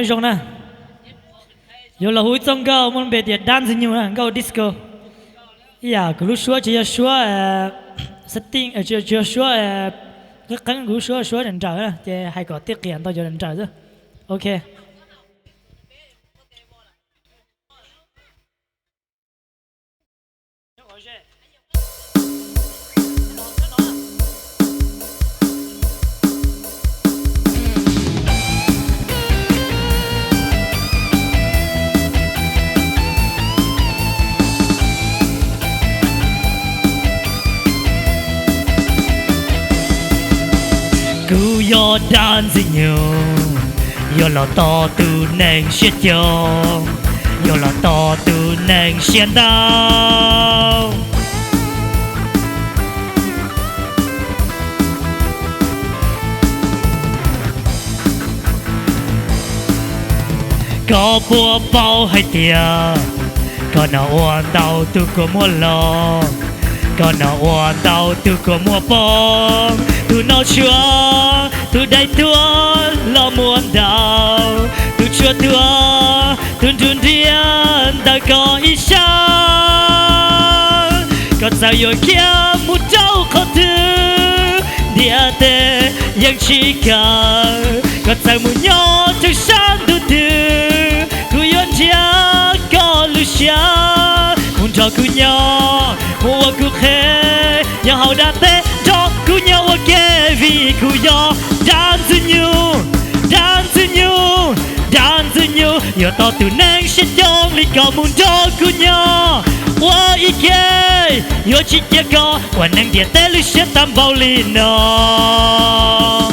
Rong na, yo là hui trong cao muốn về tiệt dance nhiều na, cao disco. Yeah, cứ lúc xưa chỉ là xưa setting, chỉ xưa cái cánh cứ xưa đần trời á, chỉ hay có tiết kiệm tao cho đần trời chứ. Ok. Cứ yo dance nhiều, yo là to từ nền sẽ cho, yo là to từ nền sẽ đau. Có bùa bao hay tiền, có nào oan đau tôi có mua lo, có nào oan đau tôi có mua bom. Tu nào chúa, tu đại tua lo muốn đau, tu chúa tua, tu đun điên đã có ý sao, có sao yêu kia một đau khó thứ, địa tê yang chỉ cả, có sao muốn nhỏ trong sáng tu tư, cứ yon chia có lưu xa, muốn cho cứ nhỏ, mua cứ khé, nhà hậu đã tê cho cứ nhau ok vì cứ yo dance nhiều yo to từ nang sẽ trong lý có muốn cho cứ nhau wa ike yo chỉ chia có và nang địa tế lý sẽ tam bao lì nó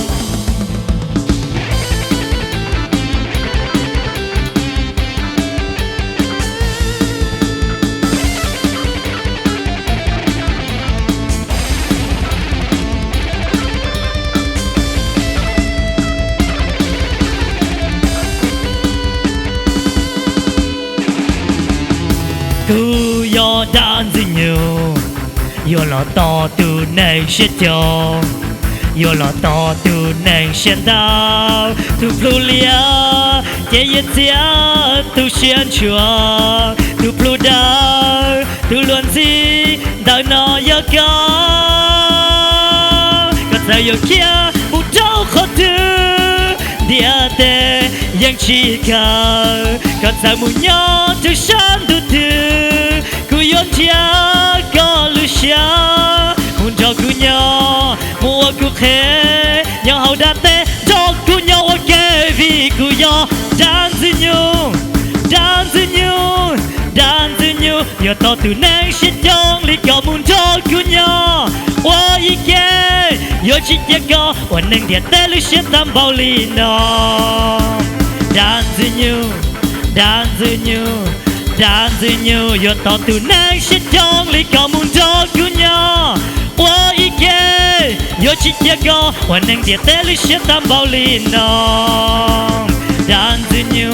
cứ yo dance nhiều yo là to từ nền sẽ cho yo là to từ nền sẽ đau tu flulia che yết chia tu xiên chua tu fluda tu luân si đau nó yo có sao yo kia một đau khó thứ địa tê yang chỉ cả có sao muốn nhỏ từ sáng tu tư cứ yon chia có lưu xa muốn cho cứ nhỏ mua cứ khé nhỏ hậu đã tê cho cứ nhỏ ok vì cứ yo dance nhiều yo to từ nang sẽ trong lý có muốn cho cứ nhỏ wa ike yo chỉ chia có và nang địa tê lưu sẽ tam bao lì nó dance nhiều yo to từ nang sẽ trong lý có muốn cho cứ nhỏ wa ike yo chỉ chia có và nang địa tê lưu sẽ tam bao lì nó dance nhiều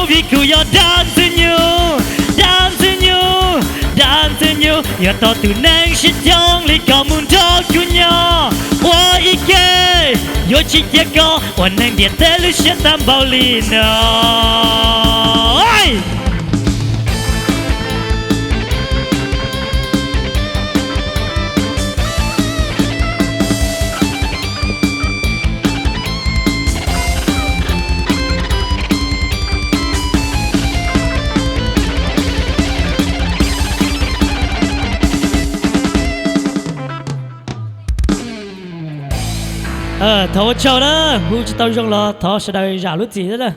vì cứ yo dance nhiều yo to từ nang sẽ trong lý có muốn cho cứ nhỏ wa ike yo chỉ chia có và nang địa tế lưu sẽ tam bao lì nó thấu cho đó, hú chỉ tao trong lo thấu sẽ đợi giả lúc gì đó.